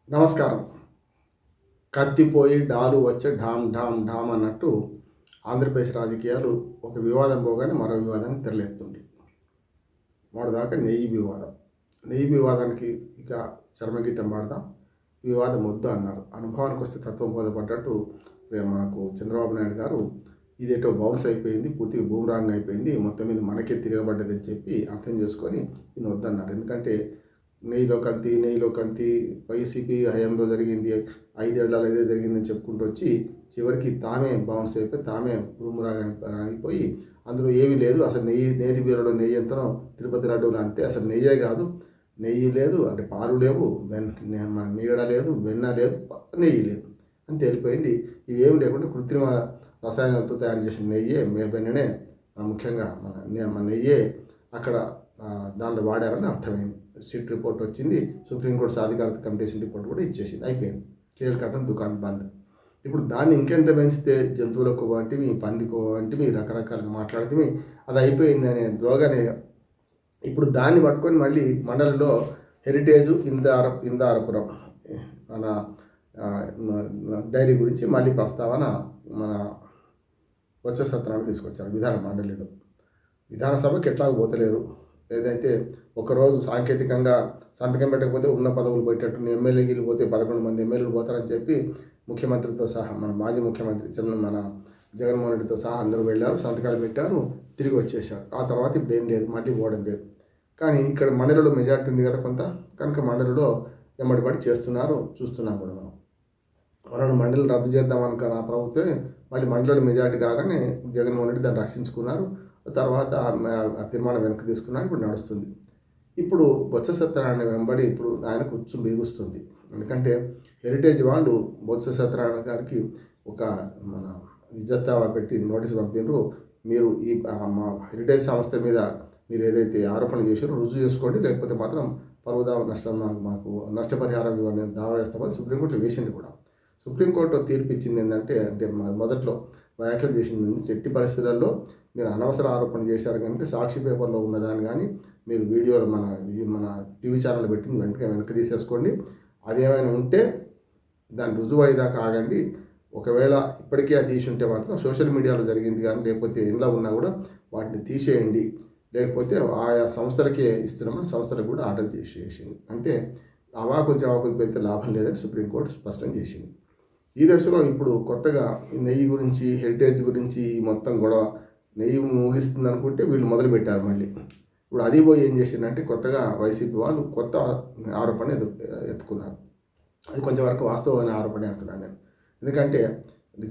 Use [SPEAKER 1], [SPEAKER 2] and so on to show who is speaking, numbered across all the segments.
[SPEAKER 1] నమస్కారం. కత్తిపోయి డాలు వచ్చే ఢామ్ ఢామ్ ఢామ్ అన్నట్టు ఆంధ్రప్రదేశ్ రాజకీయాలు ఒక వివాదం పోగానే మరో వివాదానికి తెరలేపుతుంది. మొన్నటిదాకా నెయ్యి వివాదం. నెయ్యి వివాదానికి ఇక చర్మగీతం పాడదాం. వివాదం వద్దు అన్నారు. అనుభవానికి వస్తే తత్వం బోధపడ్డట్టు మనకు చంద్రబాబు నాయుడు గారు ఇదేటో బౌన్స్ అయిపోయింది, పూర్తిగా బూమరాంగ్ అయిపోయింది, మొత్తం మీద మనకే తిరగబడ్డదని చెప్పి అర్థం చేసుకొని ఈయన వద్దన్నారు. ఎందుకంటే నెయ్యిలో కల్తీ వైసీపీ హయాంలో జరిగింది, 5 ఏళ్లలో ఇదే జరిగిందని చెప్పుకుంటూ వచ్చి చివరికి తామే బౌన్స్ అయిపోయి తామే బూమరాంగ్ అయిపోయి అందులో ఏమీ లేదు. అసలు నేతి బీరలో నెయ్యి ఎంతనో తిరుపతి లడ్డూలు అంతే. అసలు నెయ్యే కాదు, నెయ్యి లేదు, అంటే పాలు లేవు, మీగడ లేదు, వెన్న లేదు, నెయ్యి లేదు అని తేలిపోయింది. ఇవేమి లేకుండా కృత్రిమ రసాయనాలతో తయారు చేసిన నెయ్యే వెన్ననే ముఖ్యంగా మన నెయ్యే అక్కడ దాంట్లో వాడారని అర్థమైంది. సిట్ రిపోర్ట్ వచ్చింది, సుప్రీంకోర్టు సాధికారత కమిషన్ రిపోర్ట్ కూడా ఇచ్చేసింది, అయిపోయింది. కేల్కతం దుకాణం బంద్. ఇప్పుడు దాన్ని ఇంకెంత పెంచితే జంతువులకు వంటివి, పందికో వంటివి రకరకాలుగా మాట్లాడితే అది అయిపోయింది అనే ద్రోగానే ఇప్పుడు దాన్ని పట్టుకొని మళ్ళీ మండలిలో హెరిటేజు ఇందారపురం మన డైరీ గురించి మళ్ళీ ప్రస్తావన మన వచ్చే సత్రాన్ని తీసుకొచ్చారు విధాన మండలిలో. విధానసభకి ఎట్లాగ పోతలేరు. ఏదైతే ఒకరోజు సాంకేతికంగా సంతకం పెట్టకపోతే ఉన్న పదవులు పోయేటట్టు ఎమ్మెల్యేలు పోతే 11 మంది ఎమ్మెల్యేలు పోతారని చెప్పి ముఖ్యమంత్రితో సహా మన మాజీ ముఖ్యమంత్రి మన జగన్మోహన్ రెడ్డితో సహా అందరూ వెళ్ళారు, సంతకాలు పెట్టారు, తిరిగి వచ్చేసారు. ఆ తర్వాత ఇప్పుడు ఏం లేదు, మళ్ళీ పోవడం లేదు. కానీ ఇక్కడ మండలిలో మెజార్టీ ఉంది కదా కొంత, కనుక మండలిలో ఎమ్మడిపడి చేస్తున్నారు, చూస్తున్నాం కూడా మనం. మనం మండలి రద్దు చేద్దాం అనుకున్న ఆ ప్రభుత్వమే మళ్ళీ మండలిలో మెజార్టీ కాగానే జగన్మోహన్ రెడ్డి దాన్ని రక్షించుకున్నారు. తర్వాత ఆ తీర్మానం వెనక్కి తీసుకున్నారు, ఇప్పుడు నడుస్తుంది. ఇప్పుడు బొత్స సత్యనారాయణ వెంబడి ఇప్పుడు ఆయన కూర్చొని బిగుస్తుంది. ఎందుకంటే హెరిటేజ్ వాళ్ళు బొత్స సత్యనారాయణ గారికి ఒక మన ఇజ్జత్ పెట్టి నోటీసు పంపినారు. మీరు ఈ మా హెరిటేజ్ సంస్థ మీద మీరు ఏదైతే ఆరోపణలు చేశారో రుజువు చేసుకోండి, లేకపోతే మాత్రం పరువు నష్టం మాకు నష్టపరిహారం ఇవ్వండి దావా వేస్తామని సుప్రీంకోర్టులో వేసింది కూడా. సుప్రీంకోర్టు తీర్పు ఇచ్చింది ఏంటంటే మొదట్లో వ్యాఖ్యలు చేసింది, ఎట్టి పరిస్థితులలో మీరు అనవసర ఆరోపణ చేశారు కనుక సాక్షి పేపర్లో ఉన్నదాన్ని కానీ మీరు వీడియోలో మన టీవీ ఛానల్ పెట్టింది వెనక్కి తీసేసుకోండి. అదేమైనా ఉంటే దాన్ని రుజువు అయ్యేదాకా ఆగండి. ఒకవేళ ఇప్పటికే అది తీసి ఉంటే మాత్రం సోషల్ మీడియాలో జరిగింది కానీ లేకపోతే ఇంట్లో ఉన్నా కూడా వాటిని తీసేయండి, లేకపోతే ఆయా సంస్థలకే ఇస్తున్నామని సంస్థలకు కూడా ఆర్డర్ చేసింది. అంటే అవాకులు చవాకులు పెడితే లాభం లేదని సుప్రీంకోర్టు స్పష్టం చేసింది. ఈ దశలో ఇప్పుడు కొత్తగా నెయ్యి గురించి, హెరిటేజ్ గురించి మొత్తం గొడవ నెయ్యి ముగిస్తుంది అనుకుంటే వీళ్ళు మొదలుపెట్టారు మళ్ళీ. ఇప్పుడు అది పోయి ఏం చేసిందంటే కొత్తగా వైసీపీ వాళ్ళు కొత్త ఆరోపణ ఎత్తుకున్నారు. అది కొంచెం వరకు వాస్తవమైన ఆరోపణ అంటున్నాను నేను. ఎందుకంటే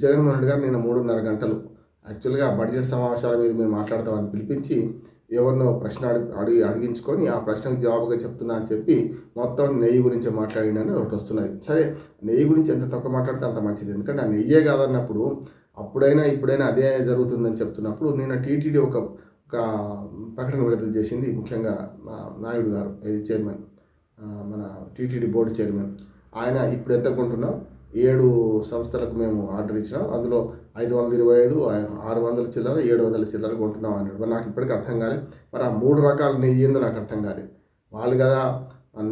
[SPEAKER 1] జగన్మోహన్ రెడ్డి గారు నేను 3.5 గంటలు యాక్చువల్గా బడ్జెట్ సమావేశాల మీద మేము మాట్లాడతామని పిలిపించి ఎవరినో ప్రశ్న అడిగించుకొని ఆ ప్రశ్నకు జవాబుగా చెప్తున్నా అని చెప్పి మొత్తం నెయ్యి గురించి మాట్లాడినని ఒకటి వస్తున్నది. సరే, నెయ్యి గురించి ఎంత తక్కువ మాట్లాడితే అంత మంచిది. ఎందుకంటే ఆ నెయ్యే కాదన్నప్పుడు అప్పుడైనా ఇప్పుడైనా అదే జరుగుతుందని చెప్తున్నప్పుడు నేను టీటీడీ ఒక ప్రకటన విడుదల చేసింది. ముఖ్యంగా నాయుడు గారు, ఇది చైర్మన్, మన టీటీడీ బోర్డు చైర్మన్, ఆయన ఇప్పుడు ఎంత కొంటున్నాం 7 సంస్థలకు మేము ఆర్డర్ ఇచ్చినాం, అందులో 525, 600 చిల్లర, 700 చిల్లర కొంటున్నాం అన్నాడు. మరి నాకు ఇప్పటికీ అర్థం కాలేదు. మరి ఆ 3 రకాల నెయ్యి ఏందో నాకు అర్థం కాలేదు. వాళ్ళు కదా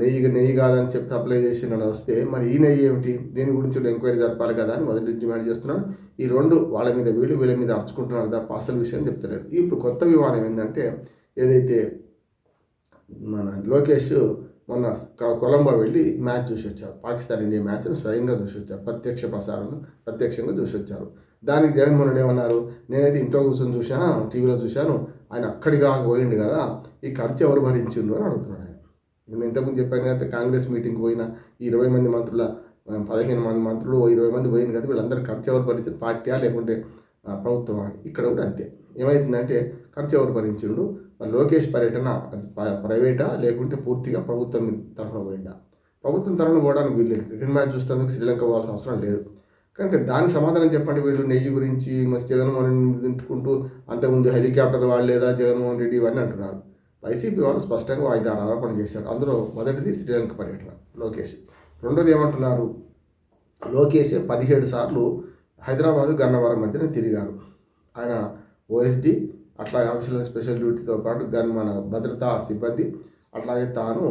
[SPEAKER 1] నెయ్యి కాదని చెప్పి సప్లై చేసి నన్ను వస్తే మరి ఈ నెయ్యి ఏమిటి, దీని గురించి ఎంక్వైరీ జరపాలి కదా అని మొదటి డిమాండ్ చేస్తున్నాడు. ఈ 2 వాళ్ళ మీద వీళ్ళ మీద అరుచుకుంటున్నారు తప్ప అసలు విషయం చెప్తలేరు. ఇప్పుడు కొత్త వివాదం ఏంటంటే ఏదైతే మన లోకేష్ మొన్న కొలంబో వెళ్ళి మ్యాచ్ చూసి వచ్చారు, పాకిస్తాన్ ఇండియా మ్యాచ్ను స్వయంగా చూసి వచ్చారు, ప్రత్యక్షంగా చూసి వచ్చారు. దానికి జగన్మోహన్ రెడ్డి ఏమన్నారు, నేనైతే ఇంట్లో కూర్చొని చూశాను, టీవీలో చూశాను, ఆయన అక్కడిగా పోయిండు కదా, ఈ ఖర్చు ఎవరు భరించిండు అని అడుగుతున్నాడు ఆయన. నేను ఇంతకుముందు చెప్పాను కదా, కాంగ్రెస్ మీటింగ్కి పోయిన 20 మంది మంత్రుల 15 మంది మంత్రులు 20 మంది పోయింది కదా, వీళ్ళందరూ ఖర్చు ఎవరు భరించారు, పార్టీయా లేకుంటే ప్రభుత్వమా? ఇక్కడ కూడా అంతే. ఏమవుతుందంటే ఖర్చు ఎవరు భరించిండు, మరి లోకేష్ పర్యటన ప్రైవేటా లేకుంటే పూర్తిగా ప్రభుత్వం తరఫున పోయిందా? ప్రభుత్వం తరఫున పోవడానికి వీళ్ళు క్రికెట్ మ్యాచ్ చూస్తేందుకు శ్రీలంక పోవాల్సిన అవసరం లేదు. కనుక దానికి సమాధానం చెప్పండి. వీళ్ళు నెయ్యి గురించి మరి జగన్మోహన్ రెడ్డి తింటుకుంటూ అంతకుముందు హెలికాప్టర్ వాడలేదా జగన్మోహన్ రెడ్డి ఇవన్నీ అంటున్నారు. వైసీపీ వాళ్ళు స్పష్టంగా 5-6 ఆరోపణలు చేశారు. అందులో మొదటిది శ్రీలంక పర్యటన లోకేష్. రెండోది ఏమంటున్నారు, లోకేష్ 17 సార్లు హైదరాబాదు గన్నవరం మధ్యన తిరిగారు. ఆయన ఓఎస్డి అట్లాగే ఆఫీసులో స్పెషల్ డ్యూటీతో పాటు మన భద్రతా సిబ్బంది అట్లాగే తాను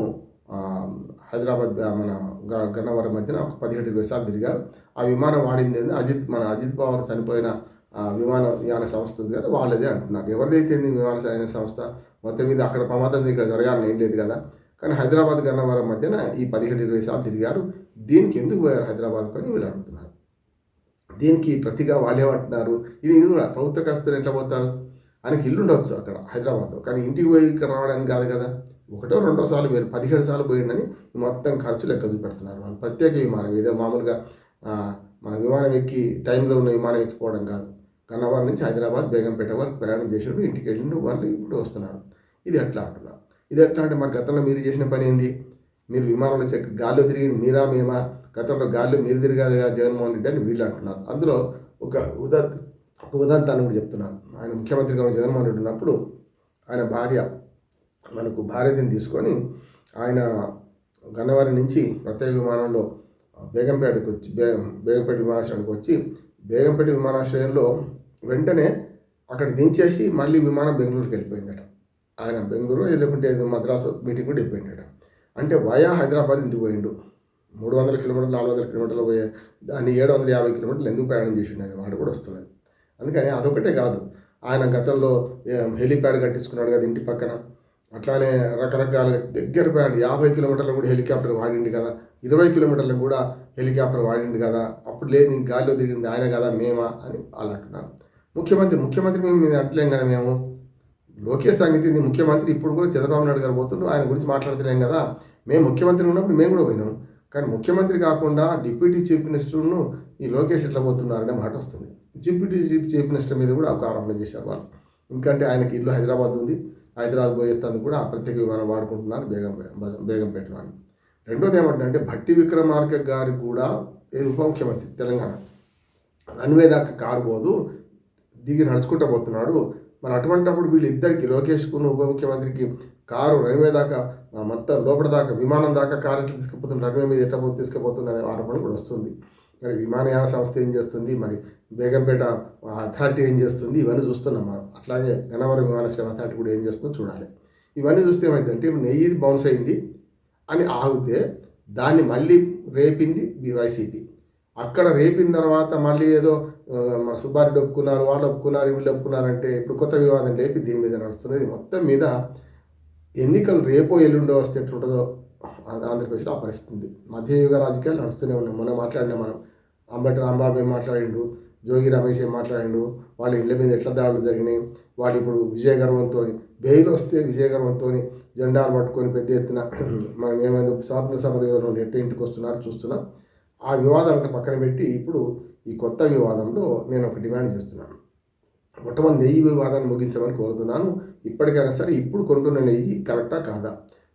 [SPEAKER 1] హైదరాబాద్ మన గన్నవరం మధ్యన ఒక 17-20 సార్లు తిరిగారు. ఆ విమానం వాడింది అజిత్ పవార్ చనిపోయిన విమానయాన సంస్థ ఉంది కదా, వాళ్ళదే అంటున్నారు. ఎవరిదైతే విమానయాన సంస్థ మొత్తం మీద అక్కడ ప్రమాదం ఇక్కడ జరగాలని ఏం లేదు కదా. కానీ హైదరాబాద్ గన్నవరం మధ్యన ఈ 17-20 సార్లు తిరిగారు. దీనికి ఎందుకు పోయారు హైదరాబాద్కు అని వీళ్ళు అడుగుతున్నారు. దీనికి ప్రతిగా వాళ్ళేమంటున్నారు, ఇది కూడా ప్రభుత్వ ఖర్చుతో ఎట్లా పోతారు, ఆయనకి ఇల్లు ఉండవచ్చు అక్కడ హైదరాబాద్లో, కానీ ఇంటికి పోయి ఇక్కడ రావడానికి కాదు కదా. 1-2 సార్లు వేరు 17 సార్లు పోయిందని మొత్తం ఖర్చు లెక్క చూపెడుతున్నారు వాళ్ళు. ప్రత్యేక విమానం ఏదో మామూలుగా మన విమానం ఎక్కి టైంలో ఉన్న విమానం ఎక్కిపోవడం కాదు. గన్నవరం నుంచి హైదరాబాద్ బేగంపేట వరకు ప్రయాణం చేసినప్పుడు ఇంటికి వెళ్ళిండు, వాళ్ళు ఇప్పుడు వస్తున్నాడు. ఇది ఎట్లా అంటున్నారు. ఇది ఎట్లా అంటే మరి గతంలో మీరు చేసిన పని ఏంది, మీరు విమానంలో గాల్లో తిరిగింది మీరా మేమా, గతంలో గాల్లో మీరు తిరిగాది జగన్మోహన్ రెడ్డి అని వీళ్ళు అంటున్నారు. అందులో ఒక ఉదాంతాన్ని కూడా చెప్తున్నారు. ఆయన ముఖ్యమంత్రిగా జగన్మోహన్ రెడ్డి ఉన్నప్పుడు ఆయన భార్యని తీసుకొని ఆయన గన్నవరం నుంచి ప్రత్యేక విమానంలో బేగంపేటకు వచ్చి బేగంపేట విమానాశ్రయానికి వచ్చి బేగంపేట విమానాశ్రయంలో వెంటనే అక్కడ దించేసి మళ్ళీ విమానం బెంగళూరుకి వెళ్ళిపోయిందట. ఆయన బెంగళూరు లేకుంటే మద్రాసు మీటింగ్ కూడా వెళ్ళిపోయిందట. అంటే వయా హైదరాబాద్ ఎందుకు పోయిండు, 300 కిలోమీటర్లు 400 కిలోమీటర్లు పోయే దాన్ని 750 కిలోమీటర్లు ఎందుకు ప్రయాణం చేసిండు అనే మాట కూడా వస్తున్నది. అందుకని అదొకటే కాదు, ఆయన గతంలో హెలిప్యాడ్ కట్టించుకున్నాడు కదా ఇంటి పక్కన, అట్లానే రకరకాల దగ్గర 50 కిలోమీటర్లు కూడా హెలికాప్టర్ వాడిండు కదా, 20 కిలోమీటర్లకు కూడా హెలికాప్టర్ వాడిండు కదా, అప్పుడు లేదు ఇంక గాలిలో దిగింది ఆయన కదా మేమా అని వాళ్ళు అంటున్నారు. ముఖ్యమంత్రి మేము అంటలేం కదా, మేము లోకేష్ సంగతి ముఖ్యమంత్రి ఇప్పుడు కూడా చంద్రబాబు నాయుడు గారు పోతుండ్రు, ఆయన గురించి మాట్లాడతలేం కదా. మేము ముఖ్యమంత్రి ఉన్నప్పుడు మేము కూడా పోయినాం, కానీ ముఖ్యమంత్రి కాకుండా డిప్యూటీ చీఫ్ మినిస్టర్ను ఈ లోకేష్ ఎట్లా పోతున్నారనే మాట వస్తుంది. డిప్యూటీ చీఫ్ మినిస్టర్ మీద కూడా ఒక ఆరోపణ చేశారు వాళ్ళు. ఎందుకంటే ఆయనకి ఇల్లు హైదరాబాద్ ఉంది, హైదరాబాద్ పోయేస్తానికి కూడా ప్రత్యేక విమానం వాడుకుంటున్నారు బేగంపేటలో అని. రెండోది ఏమంటే భట్టి విక్రమార్క గారికి కూడా ఉప ముఖ్యమంత్రి తెలంగాణ రన్వే దాకా కారు పోదు, దిగి నడుచుకుంటూ పోతున్నాడు. మరి అటువంటిప్పుడు వీళ్ళిద్దరికి లోకేష్కును ఉప ముఖ్యమంత్రికి కారు రన్వే దాకా మొత్తం లోపల దాకా విమానం దాకా కారు ఎట్లా తీసుకుపోతుంది, రన్వే మీద ఎట్లా తీసుకుపోతుంది అనే ఆరోపణ కూడా వస్తుంది. మరి విమానయాన సంస్థ ఏం చేస్తుంది, మరి బేగంపేట అథారిటీ ఏం చేస్తుంది, ఇవన్నీ చూస్తున్నాం మనం. అట్లాగే గన్నవరం విమానాశ్రయం అథారిటీ కూడా ఏం చేస్తుందో చూడాలి. ఇవన్నీ చూస్తే ఏమైందంటే నెయ్యి బౌన్స్ అయింది అని ఆగితే దాన్ని మళ్ళీ రేపింది వైసీపీ. అక్కడ రేపిన తర్వాత మళ్ళీ ఏదో మన సుబ్బారెడ్డి ఒప్పుకున్నారు, వాళ్ళు ఒప్పుకున్నారు, వీళ్ళు ఒప్పుకున్నారంటే ఇప్పుడు కొత్త వివాదం లేపి దీని మీద నడుస్తున్నది. మొత్తం మీద ఎన్నికలు రేపో ఎల్లుండో వస్తే ఎట్లుంటుందో ఆంధ్రప్రదేశ్లో ఆ పరిస్థితి. మధ్యయుగ రాజకీయాలు నడుస్తూనే ఉన్నాయి. మొన్న మాట్లాడినా మనం, అంబటి రాంబాబు ఏం మాట్లాడిండు, జోగి రమేష్ ఏం మాట్లాడిండు, వాళ్ళ ఇళ్ళ మీద ఎట్లా దాడులు జరిగినాయి, వాళ్ళు ఇప్పుడు విజయగర్వంతో బెయిల్ వస్తే విజయగర్వంతో జెండాలు పట్టుకొని పెద్ద ఎత్తున మనం ఏమైందో స్వాతంత్ర సమరయోధులు ఎట్ట ఇంటికి వస్తున్నారు చూస్తున్నాం. ఆ వివాదాలను పక్కన పెట్టి ఇప్పుడు ఈ కొత్త వివాదంలో నేను ఒక డిమాండ్ చేస్తున్నాను. మొట్టమొదటి నెయ్యి వివాదాన్ని ముగించమని కోరుతున్నాను. ఇప్పటికైనా సరే ఇప్పుడు కొంటున్న నెయ్యి కరెక్టా కాదా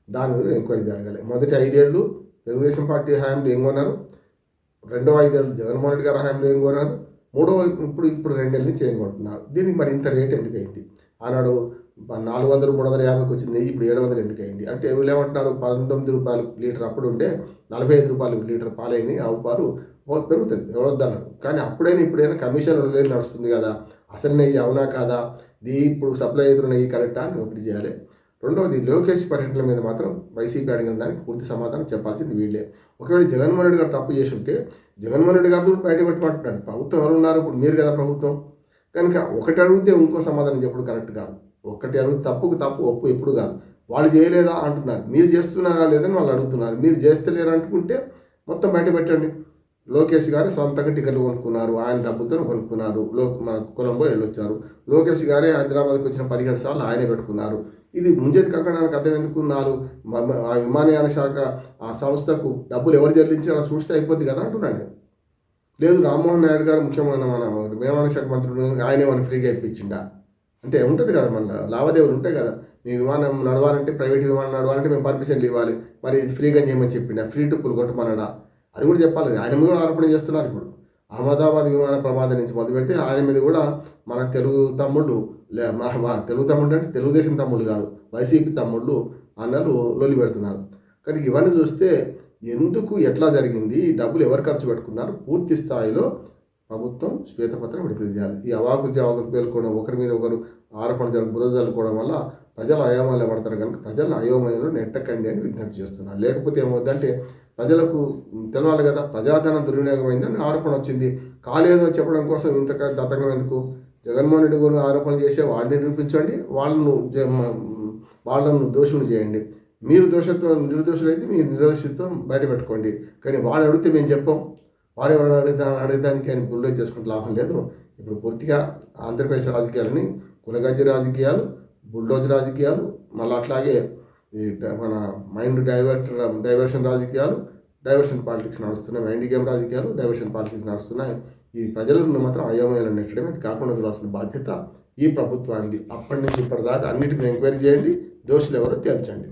[SPEAKER 1] దాని మీద ఎంక్వైరీ జరగాలి. మొదటి 5 ఏళ్ళు తెలుగుదేశం పార్టీ హయాంలో ఏం కొన్నారు, రెండవ 5 ఏళ్ళు జగన్మోహన్ రెడ్డి గారి హయాంలో ఏం కొన్నారు, మూడవ ఇప్పుడు 2 ఏళ్ళ నుంచి ఏం కొంటున్నారు. దీనికి మరి ఇంత రేట్ ఎందుకు అయింది? ఆనాడు 400-350కి వచ్చింది నెయ్యి ఇప్పుడు 700 ఎందుకు అయింది అంటే వీళ్ళు ఏమంటున్నారు, 19 రూపాయలు లీటర్ అప్పుడు ఉంటే 45 రూపాయలు లీటర్ పాలైన ఆవు పాలు పెరుగుతుంది, ఎవరొద్దన్నారు. కానీ అప్పుడైనా ఇప్పుడైనా కమిషన్ నడుస్తుంది కదా, అసలు నెయ్యి అవునా కాదా, ఇప్పుడు సప్లై అవుతున్న నెయ్యి కరెక్టా అని ఒకటి చేయాలి. రెండవది లోకేష్ పర్యటన మీద మాత్రం వైసీపీ అడిగిన దానికి పూర్తి సమాధానం చెప్పాల్సింది వీళ్ళే. ఒకవేళ జగన్మోహన్ రెడ్డి గారు తప్పు చేసి ఉంటే జగన్మోహన్ రెడ్డి గారు కూడా బయటపెట్టమంటున్నాడు. ప్రభుత్వం ఎవరు ఉన్నారు ఇప్పుడు, మీరు కదా ప్రభుత్వం. కనుక ఒకటి అడిగితే ఇంకో సమాధానం చెప్పడం కరెక్ట్ కాదు. ఒకటి అడిగితే తప్పుకు తప్పు, ఒప్పు ఎప్పుడు కాదు. వాళ్ళు చేయలేదా అంటున్నారు, మీరు చేస్తున్నారా లేదని వాళ్ళు అడుగుతున్నారు. మీరు చేస్తలేరు అనుకుంటే మొత్తం బయట పెట్టండి. లోకేష్ గారే సొంతంగా టికెట్లు కొనుక్కున్నారు, ఆయన డబ్బుతో కొనుక్కున్నారు, మన కొలంబో వెళ్ళొచ్చారు. లోకేష్ గారే హైదరాబాద్కి వచ్చిన 17 సార్లు ఆయనే పెట్టుకున్నారు. ఇది ముంజేది కక్కడానికి అర్థం ఎందుకున్నారు? ఆ విమానయాన శాఖ ఆ సంస్థకు డబ్బులు ఎవరు చెల్లించారో చూస్తే అయిపోద్ది కదా అంటున్నాను. లేదు రామ్మోహన్ నాయుడు గారు ముఖ్యమైన మన విమానయాన శాఖ మంత్రులు ఆయనే మనం ఫ్రీగా ఇప్పించిండా అంటే ఉంటుంది కదా, మన లావాదేవీలు ఉంటాయి కదా. మీ విమానం నడవాలంటే, ప్రైవేట్ విమానం నడవాలంటే మేము పర్మిషన్లు ఇవ్వాలి, మరి ఇది ఫ్రీగా చేయమని చెప్పిండా, ఫ్రీ టిప్పులు కొట్టమన్నాడా, అది కూడా చెప్పాలి. ఆయన మీద కూడా ఆరోపణ చేస్తున్నారు. ఇప్పుడు అహ్మదాబాద్ విమాన ప్రమాదం నుంచి మొదలు పెడితే ఆయన మీద కూడా మన తెలుగు తమ్ముళ్ళు తెలుగు తమ్ముళ్ళు అంటే తెలుగుదేశం తమ్ముళ్ళు కాదు, వైసీపీ తమ్ముళ్ళు అన్నలు లొల్లి పెడుతున్నారు. కానీ ఇవన్నీ చూస్తే ఎందుకు ఎట్లా జరిగింది, డబ్బులు ఎవరు ఖర్చు పెట్టుకున్నారు, పూర్తి స్థాయిలో ప్రభుత్వం శ్వేతపత్రం విడుదల చేయాలి. ఈ అవాకులు జవాకులు పేర్కొనడం, ఒకరి మీద ఒకరు ఆరోపణ బురద జల్లుకోవడం వల్ల ప్రజలు అయోమయంలో పడతారు కనుక ప్రజలను అయోమయంలో నెట్టకండి అని విజ్ఞప్తి చేస్తున్నారు. లేకపోతే ఏమవుద్దంటే ప్రజలకు తెలవాలి కదా, ప్రజాధనం దుర్వినియోగం అయిందని ఆరోపణ వచ్చింది. కాలేదు అని చెప్పడం కోసం ఇంత దతంగం ఎందుకు? జగన్మోహన్ రెడ్డి గారు ఆరోపణలు చేసే వాళ్ళని నిరూపించండి, వాళ్ళను దోషులు చేయండి. మీరు నిర్దోషులైతే మీ నిర్దోషిత్వం బయట పెట్టుకోండి. కానీ వాడు అడిగితే మేము చెప్పాం, వాడేవాడు అడిగేదానికి ఆయన బుల్డోజ్ చేసుకుంటే లాభం లేదు. ఇప్పుడు పూర్తిగా ఆంధ్రప్రదేశ్ రాజకీయాలని కులగజ్జి రాజకీయాలు, బుల్డోజ్ రాజకీయాలు, మళ్ళీ అట్లాగే ఈ మన డైవర్షన్ రాజకీయాలు, డైవర్షన్ పాలిటిక్స్ నడుస్తున్నాయి. మైండ్ గేమ్ రాజకీయాలు, డైవర్షన్ పాలిటిక్స్ నడుస్తున్నాయి. ఈ ప్రజలను మాత్రం అయోమయాలు నెట్టడమే కాకుండా చూడాల్సిన బాధ్యత ఈ ప్రభుత్వానికి. అప్పటి నుంచి ఇప్పటిదాకా అన్నిటిని ఎంక్వైరీ చేయండి, దోషులు ఎవరో తేల్చండి.